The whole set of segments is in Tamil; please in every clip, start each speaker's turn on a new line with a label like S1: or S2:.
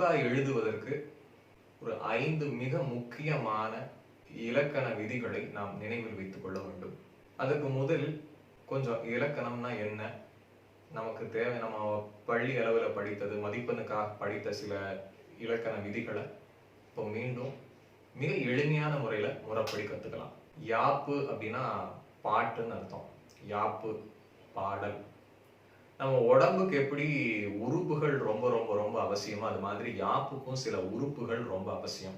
S1: வெண்பா எழுதுவதற்கு ஒரு 5 மிக முக்கியமான இலக்கண விதிகளை நாம் நினைவில் வைத்துக் கொள்ள வேண்டும். அதுக்கு முதலில் கொஞ்சம் இலக்கணம்னா என்ன, நமக்கு தேவை, நம்ம பள்ளி அளவில் படித்தது, மதிப்பெண்ணுக்காக படித்த சில இலக்கண விதிகளை இப்போ மீண்டும் மிக எளிமையான முறையில் முறைப்படி கற்றுக்கலாம். யாப்பு அப்படின்னா பாட்டுன்னு அர்த்தம். யாப்பு பாடல். நம்ம உடம்புக்கு எப்படி உறுப்புகள் ரொம்ப ரொம்ப ரொம்ப அவசியமோ அது மாதிரி யாப்புக்கும் சில உறுப்புகள் ரொம்ப அவசியம்.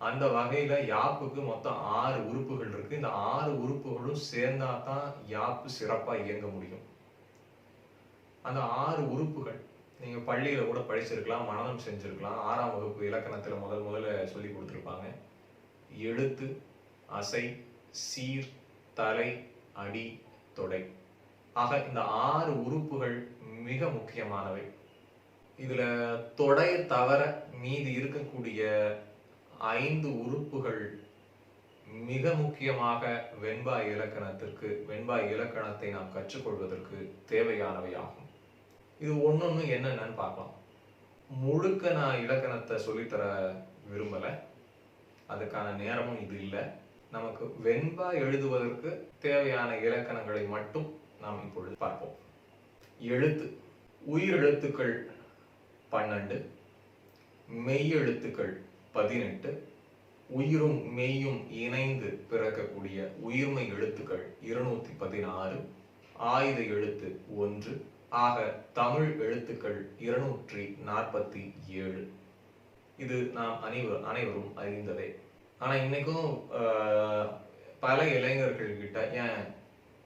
S1: அந்த வகையில யாப்புக்கு மொத்தம் 6 உறுப்புகள் இருக்கு. இந்த 6 உறுப்புகளும் சேர்ந்தா தான் யாப்பு சிறப்பா இயங்க முடியும். அந்த 6 உறுப்புகள் நீங்க பள்ளியில கூட படிச்சிருக்கலாம், மனனம் செஞ்சிருக்கலாம். 6ஆம் வகுப்பு இலக்கணத்துல முதல்ல சொல்லி கொடுத்துருப்பாங்க. எழுத்து, அசை, சீர், தலை, அடி, தொடை. ஆக இந்த 6 உறுப்புகள் மிக முக்கியமானவை. இதுல தொடையை தவிர மீதி இருக்கக்கூடிய 5 உறுப்புகள் மிக முக்கியமாக வெண்பா இலக்கணத்தை நாம் கற்றுக்கொள்வதற்கு தேவையானவை ஆகும். இது ஒன்னொன்னு என்னன்னு பார்க்கலாம். முழுக்க நான் இலக்கணத்தை சொல்லித்தர விரும்பல, அதுக்கான நேரமும் இது இல்லை. நமக்கு வெண்பா எழுதுவதற்கு தேவையான இலக்கணங்களை மட்டும் நாம் இப்பொழுது பார்ப்போம். எழுத்து. உயிர் எழுத்துக்கள் 12, மெய் எழுத்துக்கள் 18, உயிரும் மெய்யும் இணைந்து பிறக்கக்கூடிய உயிர்மை எழுத்துக்கள் 216, ஆயுத எழுத்து 1. ஆக தமிழ் எழுத்துக்கள் 247. இது நாம் அனைவரும் அறிந்ததே. ஆனா இன்னைக்கும் பல இளைஞர்கள் கிட்ட, ஏன்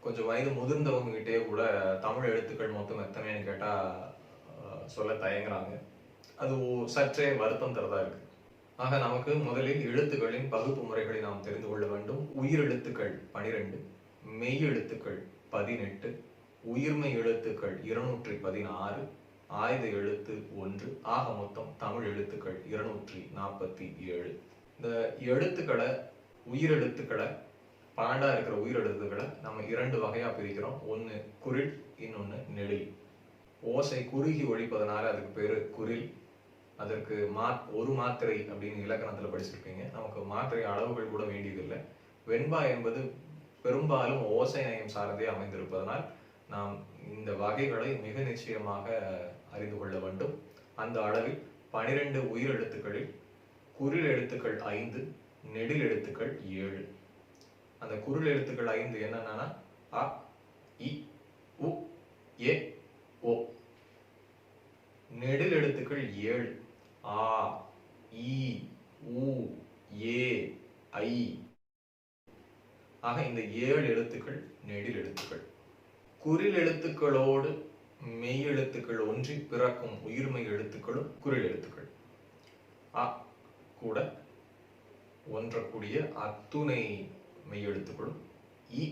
S1: கொஞ்சம் வயது முதிர்ந்தவங்க கிட்டே கூட தமிழ் எழுத்துக்கள் மொத்தம் எத்தனைன்னு கேட்டா சொல்ல தயங்குறாங்க. அது சற்றே வருத்தம் தரதா இருக்கு. ஆக நமக்கு முதலில் எழுத்துக்களின் பகுப்பு முறைகளை நாம் தெரிந்து கொள்ள வேண்டும். உயிர் எழுத்துக்கள் 12, மெய் எழுத்துக்கள் 18, உயிர்மை எழுத்துக்கள் 216, ஆயுத எழுத்து 1. ஆக மொத்தம் தமிழ் எழுத்துக்கள் 247. இந்த எழுத்துக்களை, உயிரெழுத்துக்களை, 12 இருக்கிற உயிரெழுத்துக்களை நம்ம 2 வகையா பிரிக்கிறோம். ஒன்னு குரில், இன்னொன்னு நெடில். ஓசை குறுகி ஒழிப்பதனால அதுக்கு பேரு குரில். அதற்கு ஒரு மாத்திரை அப்படின்னு இலக்கணத்துல படிச்சிருப்பீங்க. நமக்கு மாத்திரை அளவுகள் கூட வேண்டியதில்லை. வெண்பா என்பது பெரும்பாலும் ஓசை நயம் சார்ந்தே அமைந்திருப்பதனால் நாம் இந்த வகைகளை மிக நிச்சயமாக அறிந்து கொள்ள வேண்டும். அந்த அளவில் 12 உயிர் எழுத்துக்களில் குரில் எழுத்துக்கள் 5, நெடில் எழுத்துக்கள் 7. அந்த குரில் எழுத்துக்கள் 5 என்னன்னா அ, இ, உ, ஏ, ஓ. நெடில் எழுத்துக்கள் 7, ஆ, ஈ, ஊ, ஏ, ஐ. ஆக இந்த 7 எழுத்துக்கள் நெடில் எழுத்துக்கள். குரில் எழுத்துக்களோடு மெய் எழுத்துக்கள் ஒன்றி பிறக்கும் உயிர்மை எழுத்துக்களும் குரில் எழுத்துக்கள். அ கூட ஒன்றக்கூடிய அத்துணை மெய் எழுத்துக்களும், இ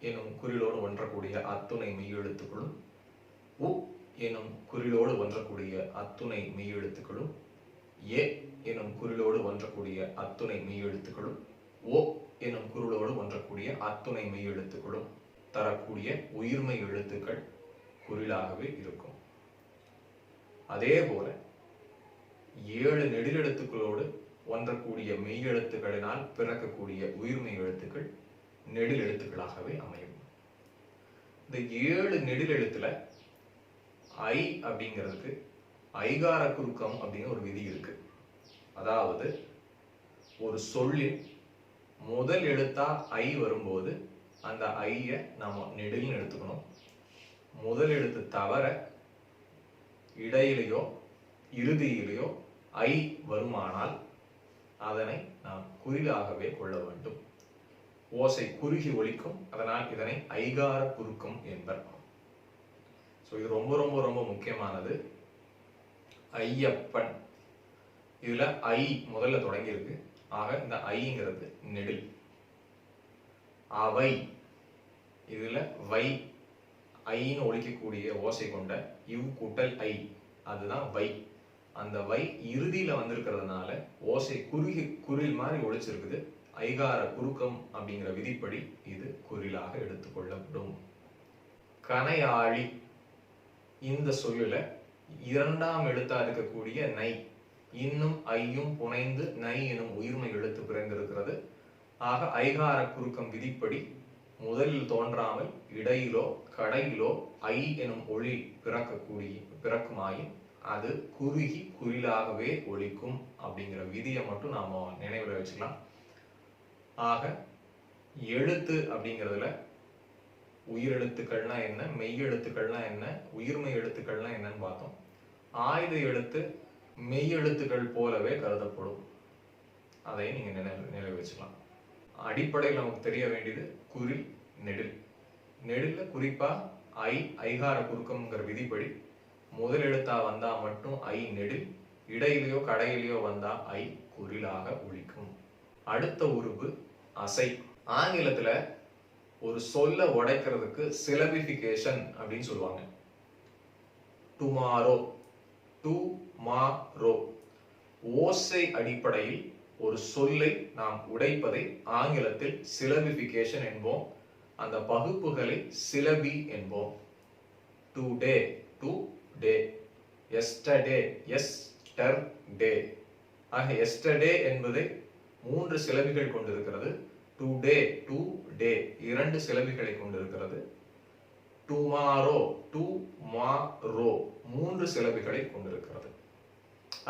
S1: எனும் குறிலோடு ஒன்றக்கூடிய அத்துணை மெய் எழுத்துக்களும், உ எனும் குறிலோடு ஒன்றக்கூடிய அத்துணை மெய் எழுத்துக்களும், ஏ எனும் குறிலோடு ஒன்றக்கூடிய அத்துணை மெய் எழுத்துக்களும், ஓ எனும் குரலோடு ஒன்றக்கூடிய அத்துணை மெய் எழுத்துக்களும் தரக்கூடிய உயிர்மை எழுத்துக்கள் குறிலாகவே இருக்கும். அதே போல 7 நெடில் எழுத்துக்களோடு ஒன்றக்கூடிய மெய் எழுத்துக்களினால் பிறக்கக்கூடிய உயிர்மை எழுத்துக்கள் நெடில் எழுத்துக்களாகவே அமையும். இந்த 7 நெடில் எழுத்துல ஐ அப்படிங்கிறதுக்கு ஐகார குறுக்கம் அப்படின்னு ஒரு விதி இருக்கு. அதாவது ஒரு சொல்லின் முதல் எழுத்தா ஐ வரும்போது அந்த ஐய நாம நெடில்னு எடுத்துக்கணும். முதல் எழுத்து தவிர இடையிலையோ இறுதியிலையோ ஐ வருமானால் அதனை நாம் குறிலாகவே கொள்ள வேண்டும். ஓசை குறுகி ஒலிக்கும், அதனால் இதனை ஐகார குறுக்கம் என்பர். இது ரொம்ப ரொம்ப ரொம்ப முக்கியமானது. ஐயப்பன், இதுல ஐ முதல்ல தொடங்கி இருக்கு. ஆக இந்த ஐங்கிறது நெடில். அவை, இதுல வை, ஐன்னு ஒலிக்கக்கூடிய ஓசை கொண்ட இவ் கூட்டல் ஐ, அதுதான் வை. அந்த வை இறுதியில வந்திருக்கிறதுனால ஓசை குறுகி குரில் மாதிரி ஒழிச்சிருக்குது. ஐகார குறுக்கம் அப்படிங்கிற விதிப்படி இது குறிலாக எடுத்துக்கொள்ளப்படும். கனையாழி, இந்த சொல்லுல 2ஆம் எழுத்தா இருக்கக்கூடிய நை இன்னும் ஐயும் புனைந்து நை எனும் உயிர்மை எழுத்து பிறந்திருக்கிறது. ஆக ஐகார குறுக்கம் விதிப்படி முதலில் தோன்றாமல் இடையிலோ கடையிலோ ஐ எனும் ஒளி பிறக்குமாயின் அது குறுகி குறிலாகவே ஒலிக்கும் அப்படிங்கிற விதியை மட்டும் நாம நினைவில் வச்சுக்கலாம். ஆக எழுத்து அப்படிங்கிறதுல உயிரெழுத்துக்கள்னா என்ன, மெய் எழுத்துக்கள்னா என்ன, உயிர்மை எழுத்துக்கள்னா என்னன்னு பார்த்தோம். ஆயுத எழுத்து மெய் எழுத்துக்கள் போலவே கருதப்படும். அதை நீங்க நினைவு வச்சுக்கலாம். அடிப்படையில் நமக்கு தெரிய வேண்டியது குறில் நெடில். நெடில்ல குறிப்பா ஐகார குறுக்கம்ங்கிற விதிப்படி முதல் எழுத்தா வந்தா மட்டும் ஐ நெடில், இடையிலையோ கடையிலையோ வந்தா ஐ குறிலாக ஒலிக்கும். அடுத்த உருவு அசை. ஆங்கிலத்துல ஒரு சொல்ல உடைக்கிறதுக்கு சிலபிஃபிகேஷன் அப்படின்னு சொல்லுவாங்க. Tomorrow, tomorrow. ஓசை அடிப்படையில் ஒரு சொல்லை நாம் உடைப்பதை ஆங்கிலத்தில் சிலபிஃபிகேஷன் என்போம். அந்த பகுப்புகளை சிலபி என்போம். Today, today. Yesterday, yesterday. ஆக எஸ்டர்டே என்பதை 3 சிலபிகள் கொண்டிருக்கிறது. டுடே, டுடே 2 சிலபிகளை கொண்டிருக்கிறது. டுமாரோ, டுமாரோ 3 சிலபிகளை கொண்டிருக்கிறது.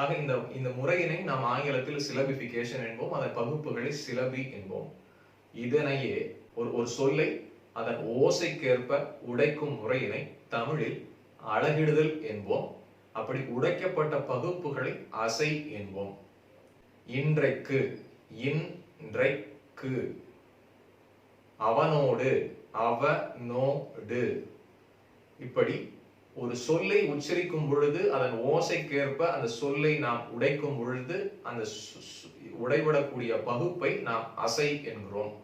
S1: ஆக இந்த முறையினை நாம் ஆங்கிலத்தில் சிலபிஃபிகேஷன் என்போம். அதன் பகுப்புகளை சிலபி என்போம். இதனையே ஒரு சொல்லை அதன் ஓசைக்கேற்ப உடைக்கும் முறையினை தமிழில் அலகிடுதல் என்போம். அப்படி உடைக்கப்பட்ட பகுப்புகளை அசை என்போம். இன்றைக்கு, இன்றைக்கு. அவனோடு, அவனோடு. இப்படி ஒரு சொல்லை உச்சரிக்கும் பொழுது அதன் ஓசைக்கேற்ப அந்த சொல்லை நாம் உடைக்கும் பொழுது அந்த உடைபடக்கூடிய பகுப்பை நாம் அசை என்கிறோம்.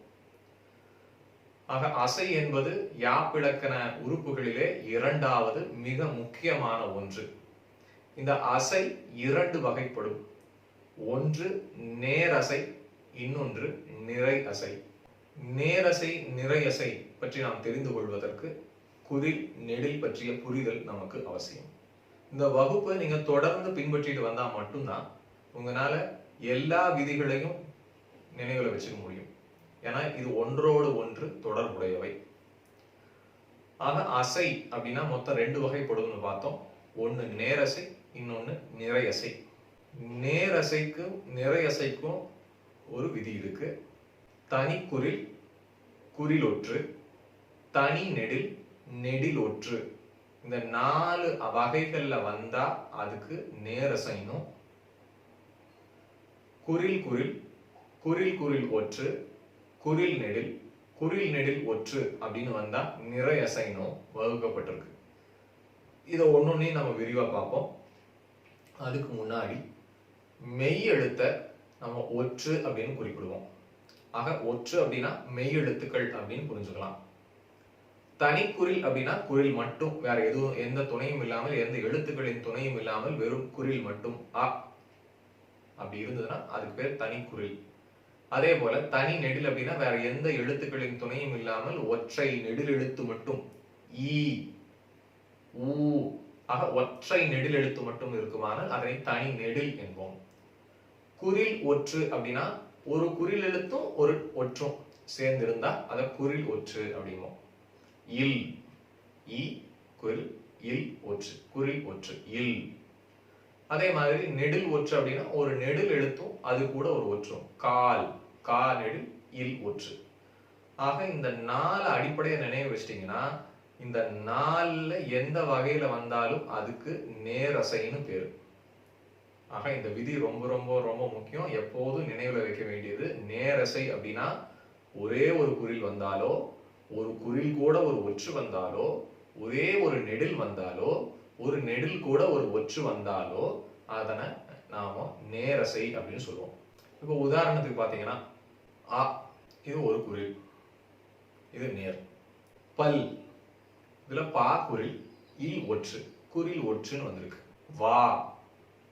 S1: ஆக அசை என்பது யாப்பிலக்கண உறுப்புகளிலே 2வது மிக முக்கியமான ஒன்று. இந்த அசை 2 வகைப்படும். ஒன்று நேரசை, இன்னொன்று நிறை அசை. நேரசை நிறையசை பற்றி நாம் தெரிந்து கொள்வதற்கு குறில் நெடில் பற்றிய புரிதல் நமக்கு அவசியம். இந்த வகுப்பை நீங்க தொடர்ந்து பின்பற்றிட்டு வந்தா மட்டும்தான் உங்களால எல்லா விதிகளையும் நினைவுல வச்சுக்க முடியும். ஏன்னா இது ஒன்றோடு ஒன்று தொடர்புடையவை. ஆக அசை அப்படின்னா மொத்தம் 2 வகைப்படும்னு பார்த்தோம். ஒன்னு நேரசை, இன்னொன்னு நிறையசை. நேரசைக்கும் நிறையசைக்கும் ஒரு விதி இருக்கு. தனி குறில், குறிலொற்று, தனி நெடில், நெடில் ஒற்று. இந்த 4 வகைகள்ல வந்தா அதுக்கு நேரசைனும், குறில் குறில், குறில் குறில் ஒற்று, குறில் நெடில், குறில் நெடில் ஒற்று அப்படின்னு வந்தா நிறையசைனும் வகுக்கப்பட்டிருக்கு. இதை ஒன்னொன்னையும் நம்ம விரிவா பார்ப்போம். அதுக்கு முன்னாடி மெய் எழுத்த நம்ம ஒற்று அப்படின்னு குறிப்பிடுவோம். ஆக ஒற்று அப்படின்னா மெய் எழுத்துக்கள் அப்படின்னு புரிஞ்சுக்கலாம். தனிக்குறில் அப்படின்னா குறில் மட்டும், வேற எதுவும் எந்த துணையும் இல்லாமல், எந்த எழுத்துக்களின் துணையும் இல்லாமல் வெறும் குறில் மட்டும் அ அப்படி இருந்ததுன்னா அதுக்கு பேர் தனிக்குறில். அதே போல தனி நெடில் அப்படின்னா வேற எந்த எழுத்துக்களின் துணையும் இல்லாமல் ஒற்றை நெடில் எழுத்து மட்டும் ஈ ஊ. ஆக ஒற்றை நெடில் எழுத்து மட்டும் இருக்குமானால் அதனை தனி நெடில் என்போம். குறில் ஒற்று அப்படின்னா ஒரு குறில் எழுத்தும் ஒரு ஒற்றும் சேர்ந்திருந்தா அதை குறில் ஒற்று அப்படிம்போம். இல், இ குறில், இல் ஒற்று, குறில் ஒற்று, இல். அதே மாதிரி நெடில் ஒற்று அப்படின்னா ஒரு நெடில் எழுத்தும் அது கூட ஒரு ஒற்றும். கால், கா நெடில், இல் ஒற்று. ஆக இந்த 4 அடிப்படையை நினைவு வச்சிட்டீங்கன்னா இந்த 4ல எந்த வகையில வந்தாலும் அதுக்கு நேரசைன்னு பேரு. ஆக இந்த விதி ரொம்ப ரொம்ப ரொம்ப முக்கியம். எப்போதும் நினைவுல வைக்க வேண்டியது நேரசை அப்படின்னா ஒரே ஒரு குறில் வந்தாலோ, ஒரு குறில் கூட ஒரு ஒற்று வந்தாலோ, ஒரே ஒரு நெடில் வந்தாலோ, ஒரு நெடில் கூட ஒரு ஒற்று வந்தாலோ அதனை நாம நேரசை அப்படின்னு சொல்லுவோம். இப்போ உதாரணத்துக்கு பாத்தீங்கன்னா அ இது ஒரு குறில், இது நேர். பல் இதுல பா குறில், இல் ஒற்று, குறில் ஒற்றுன்னு வந்திருக்கு. வா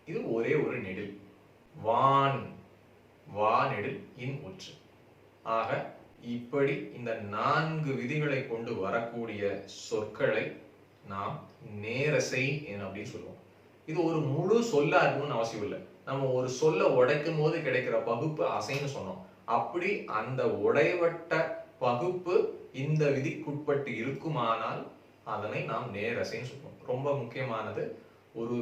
S1: இது ஒரே ஒரு நெடில். வான், வா நெடில், இன் ஒற்று. ஆக இப்படி இந்த 4 விதிகளை கொண்டு வரக்கூடிய சொற்களை நாம் நேரசை அப்படின்னு சொல்லுவோம். இது ஒரு முழு சொல்லா இருக்கணும்னு அவசியம் இல்லை. நம்ம ஒரு சொல்ல உடைக்கும் போது கிடைக்கிற பகுப்பு அசைன்னு சொன்னோம். அப்படி அந்த உடைவட்ட பகுப்பு இந்த விதிக்குட்பட்டு இருக்குமானால் அதனை நாம் நேரசைன்னு சொல்லுவோம். ரொம்ப முக்கியமானது. ஒரு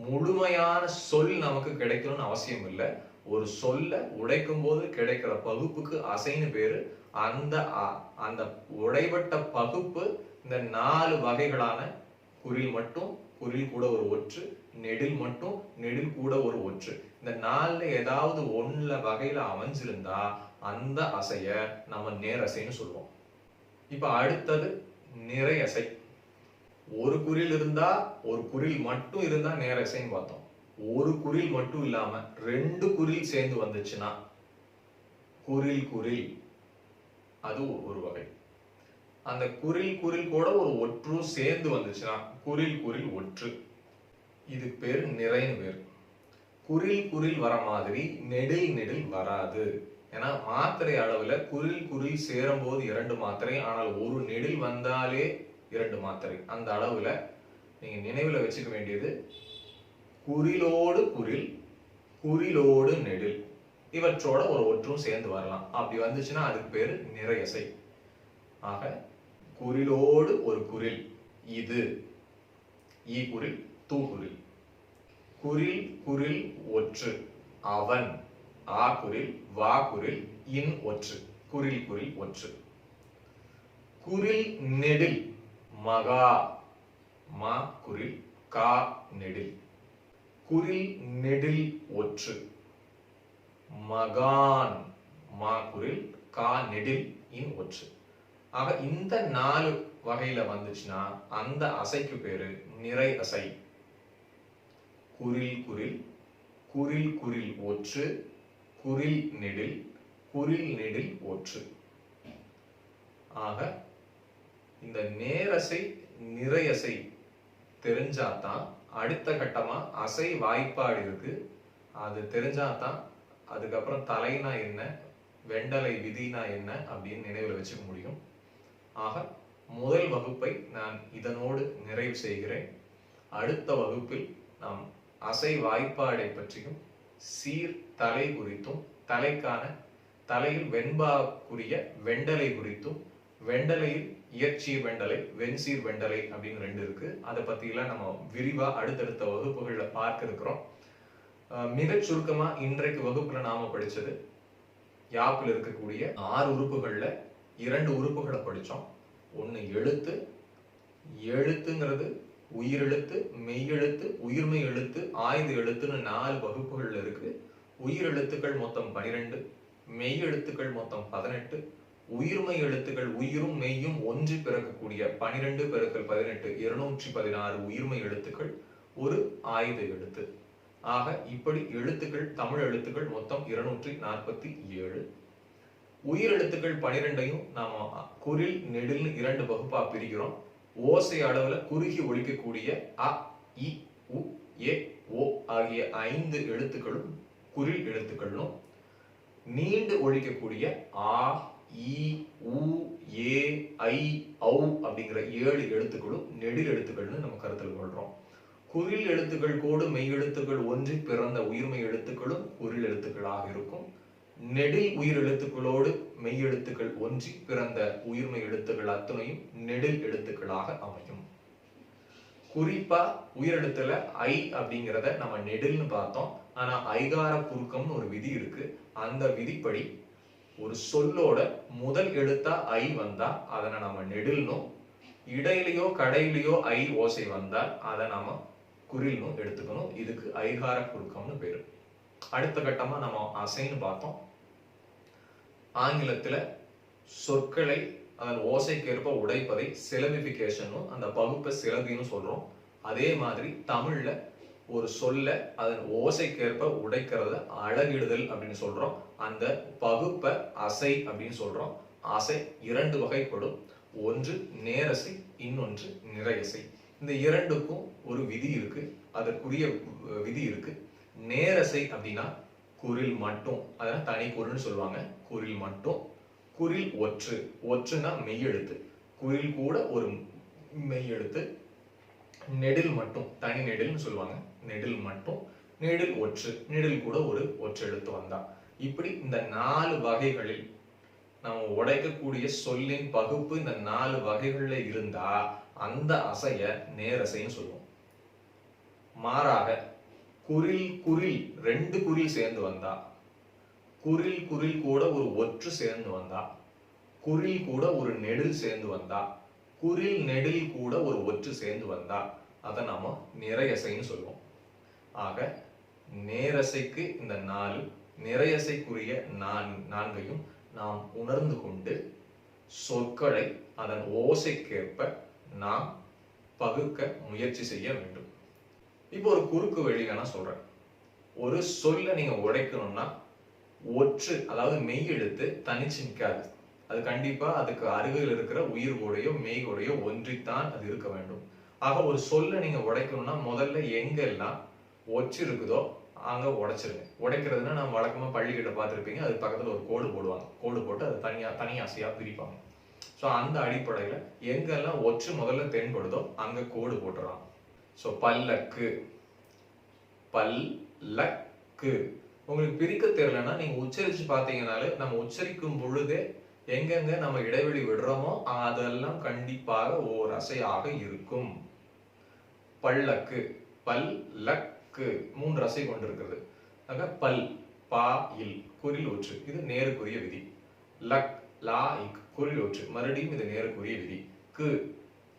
S1: முழுமையான சொல் நமக்கு கிடைக்கணும்னு அவசியம் இல்லை. ஒரு சொல்ல உடைக்கும் போது கிடைக்கிற பகுப்புக்கு அசைன்னு பேரு. அந்த அந்த உடைவட்ட பகுப்பு இந்த 4 வகைகளான குறில் மட்டும், குறில் கூட ஒரு ஒற்று, நெடில் மட்டும், நெடில் கூட ஒரு ஒற்று, இந்த 4ல ஏதாவது ஒண்ணுல வகையில அமைஞ்சிருந்தா அந்த அசைய நம்ம நேரசைன்னு சொல்லுவோம். இப்ப அடுத்தது நிறையசை. ஒரு குறில் இருந்தா, ஒரு குறில் மட்டும் இருந்தா நேரசைன்னு பார்த்தோம். ஒரு குறில் மட்டும் இல்லாம 2 குறில் சேர்ந்து வந்துச்சுன்னா குறில் குறில், அது ஒரு வகை. அந்த குறில் குறில் கூட ஒரு ஒற்றும் சேர்ந்து வந்துச்சுன்னா குறில் குறில் ஒற்று, இது பேர் நிறைன்னு பேர். குறில் குறில் வர மாதிரி நெடில் நெடில் வராது. ஏன்னா மாத்திரை அளவுல குறில் குறில் சேரும் போது 2 மாத்திரை, ஆனால் ஒரு நெடில் வந்தாலே 2 மாத்திரை. அந்த அளவுல நீங்க நினைவுல வச்சுக்க வேண்டியது குறிலோடு குறில், குறிலோடு நெடில், இவற்றோட ஒரு ஒற்றும் சேர்ந்து வரலாம். அப்படி வந்துச்சுன்னா அதுக்கு பேரு நிறையசை. ஆக குறிலோடு ஒரு குறில், இது ஈ குறில், தூ குறில். குறில் குறில் ஒற்று, அவன் ஆ குறில், வா குறில், இன் ஒற்று, குறில் குறில் ஒற்று. குறில் நெடில் மகா, மா குறில், கா நெடில். குறில் நெடில் ஒற்று மகான், மா குறில், கா நெடில், இன் ஒற்று. ஆக இந்த 4 வகையில வந்துச்சுன்னா அந்த அசைக்கு பேரு நிறை அசை. குறில் குறில், குறில் குறில் ஒற்று, குறில் நெடில், குறில் நெடில் ஒற்று. ஆக இந்த நேரசை நிறையசை தெரிஞ்சாதான் அடுத்த கட்டமா அசை வாய்ப்பாடு இருக்கு, அது தெரிஞ்சாதான் அதுக்கப்புறம் தலைனா என்ன, வெண்டலை விதினா என்ன அப்படின்னு நினைவில் வச்சுக்க முடியும். ஆக முதல் வகுப்பை நான் இதனோடு நிறைவு செய்கிறேன். அடுத்த வகுப்பில் நாம் அசை வாய்ப்பாடை பற்றியும் சீர் தலை குறித்தும், தலைக்கான தலையில் வெண்பாக்குரிய வெண்டலை குறித்தும், வெண்டலையில் இயற்சீர் வெண்டலை, வெண்சீர் வெண்டலை அப்படின்னு 2 இருக்கு, அதை பத்தியெல்லாம் நம்ம விரிவா அடுத்தடுத்த வகுப்புகள்ல பார்க்க இருக்கிறோம். மிகச் சுருக்கமா இன்றைக்கு வகுப்புல நாம படிச்சது யாப்பில் இருக்கக்கூடிய 6 உறுப்புகள்ல 2 உறுப்புகளை படிச்சோம். ஒண்ணு எழுத்து. எழுத்துங்கிறது உயிரெழுத்து, மெய்யெழுத்து, உயிர்மை எழுத்து, ஆய்ந்த எழுத்துன்னு 4 வகுப்புகள்ல இருக்கு. உயிரெழுத்துக்கள் மொத்தம் 12, மெய் எழுத்துக்கள் மொத்தம் 18, உயிர்மை எழுத்துக்கள் உயிரும் மெய்யும் ஒன்று பிறக்கக்கூடிய 12 பெருக்கல் 18 216 உயிர்மை எழுத்துக்கள், ஒரு ஆயுத எழுத்து. ஆக இப்படி எழுத்துக்கள், தமிழ் எழுத்துக்கள் மொத்தம் 247. உயிரெழுத்துக்கள் 12ஐயும் நாம குறில் நெடில்னு 2 வகுப்பா பிரிக்கிறோம். ஓசை அளவுல குறுகி ஒலிக்கக்கூடிய அ, இ, உ, ஏ, ஓ ஆகிய 5 எழுத்துக்களும் குறில் எழுத்துக்களும், நீண்டு ஒலிக்கக்கூடிய ஆ, இ, உ, ஏ, ஐ, ஔ அப்படிங்கிற 7 எழுத்துக்களும் நெடில் எழுத்துக்கள்னு நம்ம கருத்தில் கொள்றோம். குறில் எழுத்துக்கள் கோடு மெய் எழுத்துக்கள் ஒன்றி பிறந்த உயிர்மை எழுத்துக்களும் குறில் எழுத்துக்களாக இருக்கும். நெடில் உயிர் எழுத்துக்களோடு மெய் எழுத்துக்கள் ஒன்றி பிறந்த உயிர்மை எழுத்துக்கள் அத்தனையும் நெடில் எழுத்துக்களாக அமையும். குறிப்பா உயிரெழுத்துல ஐ அப்படிங்கிறத நம்ம நெடில்னு பார்த்தோம். ஆனா ஐகார குறுக்கம்னு ஒரு விதி இருக்கு. அந்த விதிப்படி ஒரு சொல்லோட முதல் எழுத்தா ஐ வந்தா அதனை நம்ம நெடில்னும், இடையிலையோ கடையிலையோ ஐ ஓசை வந்தால் அதை நாம குறில்னும் எடுத்துக்கணும். இதுக்கு ஐகார குறுக்கம்னு பேரு. அடுத்த கட்டமா நம்ம அசைன்னு பார்த்தோம். ஆங்கிலத்துல சொற்களை அதன் ஓசைக்கேற்ப உடைப்பதை சிலபிபிகேஷனும், அந்த பகுப்பை சிலபின்னு சொல்றோம். அதே மாதிரி தமிழ்ல ஒரு சொல்ல அதன் ஓசைக்கேற்ப உடைக்கிறத அழகிடுதல் அப்படின்னு சொல்றோம். அந்த பகுப்பை அசை அப்படின்னு சொல்றோம். அசை 2 வகைப்படும். ஒன்று நேரசை, இன்னொன்று நிறையசை. இந்த 2க்கும் ஒரு விதி இருக்கு, அதற்குரிய விதி இருக்கு. நேரசை அப்படின்னா குறில் மட்டும், அதெல்லாம் தனி குறில்னு சொல்லுவாங்க. குறில் மட்டும், குறில் ஒற்று, ஒற்றுனா மெய்யெழுத்து, குறில் கூட ஒரு மெய்யெழுத்து. நெடில் மட்டும், தனி நெடில்னு சொல்லுவாங்க. நெடில் மட்டும், நெடில் ஒற்று, நெடில் கூட ஒரு ஒற்றெழுத்து வந்தா. இப்படி இந்த 4 வகைகளில் நம்ம உடைக்கக்கூடிய சொல்லின் பகுப்பு இந்த 4 வகைகள்ல இருந்தா அந்த அசைய நேரசைன்னு சொல்லுவோம். மாறாக குறில் குறில் 2 குறில் சேர்ந்து வந்தா, குறில் குறில் கூட ஒரு ஒற்று சேர்ந்து வந்தா, குறில் கூட ஒரு நெடில் சேர்ந்து வந்தா, குறில் நெடில் கூட ஒரு ஒற்று சேர்ந்து வந்தா அதை நாம நிறையசைன்னு சொல்லுவோம். ஆக நேரசைக்கு இந்த 4, நிறையசைக்குரிய 4ஐயும் நாம் உணர்ந்து கொண்டு சொற்களை அதன் ஓசைக்கேற்ப நாம் பகுக்க முயற்சி செய்ய வேண்டும். இப்போ ஒரு குறுக்கு வழி வேணா சொல்றேன். ஒரு சொல்ல நீங்க உடைக்கணும்னா ஒற்று, அதாவது மெய் எழுத்து தனிச்சு நிற்காது. அது கண்டிப்பா அதுக்கு அருகில் இருக்கிற உயிர் கூடையோ மெய் கூடையோ ஒன்றித்தான் அது இருக்க வேண்டும். ஆக ஒரு சொல்ல நீங்க உடைக்கணும்னா முதல்ல எங்கெல்லாம் ஒற்று இருக்குதோ அங்க உடைச்சிருங்க. உடைக்கிறதுனா நம்ம வழக்கமா பள்ளிக்கிட்ட பார்த்துருப்பீங்க, அது பக்கத்துல ஒரு கோடு போடுவாங்க. கோடு போட்டு அது தனி அசையா பிரிப்பாங்க. ஸோ அந்த அடிப்படையில எங்கெல்லாம் ஒற்று முதல்ல தென்படுதோ அங்க கோடு போட்டுறலாம். ஸோ பல்லக்கு, பல்லக்கு. உங்களுக்கு பிரிக்க தெரியலன்னா நீங்க உச்சரிச்சு பார்த்தீங்கன்னாலே நம்ம உச்சரிக்கும் பொழுதே எங்கெங்க நம்ம இடைவெளி விடுறோமோ அதெல்லாம் கண்டிப்பாக ஓர் அசையாக இருக்கும். பல்லக்கு, பல்லக்கு 3 அசை கொண்டிருக்கிறது. ஆக பல், பா, இல் குறில் ஒற்று, இது நேருக்குரிய விதி. லக், லா, இக் குறில் ஒற்று, மறுபடியும் இது நேருக்குரிய விதி. கு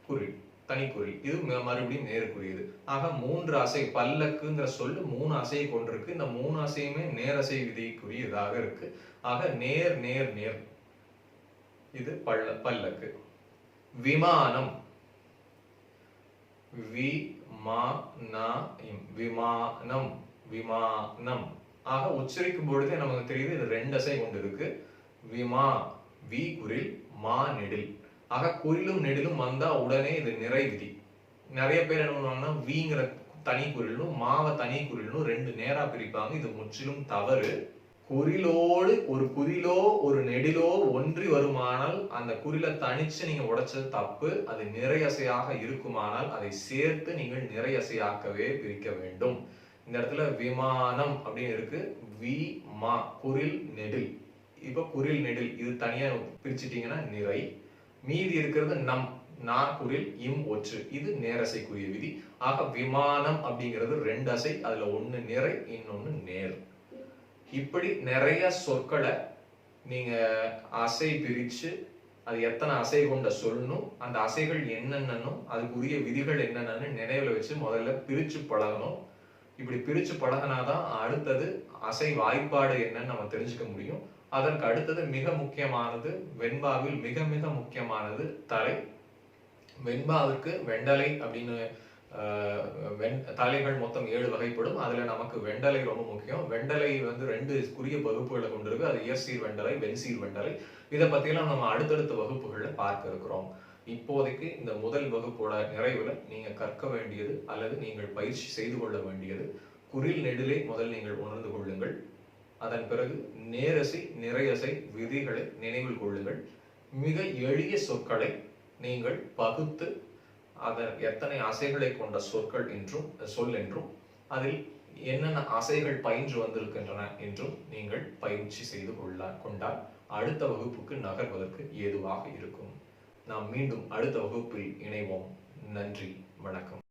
S1: குறில் தனிக்குறில், இது மறுபடியும் நேருக்குரியது. ஆக 3 அசை, பல்லக்குங்கிற சொல்லு 3 அசையை கொண்டிருக்கு. இந்த 3 அசையுமே நேரசை விதிக்குரியதாக இருக்கு. ஆக நேர் நேர் நேர், இது பல்லக்கு. விமானம், விமானம், விமானம். ஆக உச்சரிக்கும் பொழுதே நமக்கு தெரியுது இது 2 அசை கொண்டு இருக்கு. விமா, வி குறில், மா நெடில். ஆக குறிலும் நெடிலும் வந்தா உடனே இது நிறை விதி. நிறைய பேர் என்ன பண்ணுவாங்கன்னா விங்கிற தனி குறிலும் மாவ தனி குறிலும் 2 நேரா பிரிப்பாங்க. இது முற்றிலும் தவறு. குறிலோடு ஒரு குறிலோ ஒரு நெடிலோ ஒன்றி வருமானால் அந்த குறில தனிச்சு நீங்க உடைச்சது தப்பு. அது நிறையசையாக இருக்குமானால் அதை சேர்த்து நீங்கள் நிறையசையாக்கவே பிரிக்க வேண்டும். இந்த இடத்துல விமானம் அப்படின்னு இருக்கு. வி மா குறில் நெடில். இப்ப குறில் நெடில் இது தனியா பிரிச்சுட்டீங்கன்னா நிறை. மீதி இருக்கிறது நம், நா குறில், இம் ஒற்று, இது நேரசைக்குரிய விதி. ஆக விமானம் அப்படிங்கிறது 2 அசை, அதுல ஒண்ணு நிறை, இன்னொன்னு நேர். இப்படி நிறைய சொற்களை நீங்க அசை பிரிச்சு அது எத்தனை அசை கொண்ட சொல்லணும், அந்த அசைகள் என்னென்னனும் அதுக்குரிய விதிகள் என்னென்னு நினைவுல வச்சு முதல்ல பிரிச்சு பழகணும். இப்படி பிரிச்சு பழகினாதான் அடுத்தது அசை வாய்ப்பாடு என்னன்னு நம்ம தெரிஞ்சுக்க முடியும். அதற்கு அடுத்தது மிக முக்கியமானது, வெண்பாவில் மிக மிக முக்கியமானது தலை. வெண்பாவிற்கு வெண்டலை அப்படின்னு தலைகள் மொத்தம் 7 வகைப்படும். அதுல நமக்கு வெண்டலை ரொம்ப முக்கியம். வெண்டலை 2 குறிய வகுப்புகளை கொண்டிருக்கு. அது இயற்சீர் வெண்டலை, வெண்சீர் வெண்டலை. இதை பத்தியெல்லாம் நம்ம அடுத்தடுத்த வகுப்புகள்ல பார்க்க இருக்கிறோம். இப்போதைக்கு இந்த முதல் வகுப்போட நிறைவுல நீங்க கற்க வேண்டியது அல்லது நீங்கள் பயிற்சி செய்து கொள்ள வேண்டியது, குறில் நெடிலை முதல் நீங்கள் உணர்ந்து கொள்ளுங்கள். அதன் பிறகு நேரசை நிறையசை விதிகளை நினைவில் கொள்ளுங்கள். மிக எளிய சொற்களை நீங்கள் பகுத்து அதன் எத்தனை அசைகளை கொண்ட சொற்கள் என்றும் சொல் என்றும் அதில் என்னென்ன அசைகள் பயின்று வந்திருக்கின்றன என்றும் நீங்கள் பயிற்சி செய்து கொண்டால் அடுத்த வகுப்புக்கு நகர்வதற்கு ஏதுவாக இருக்கும். நாம் மீண்டும் அடுத்த வகுப்பில் இணைவோம். நன்றி, வணக்கம்.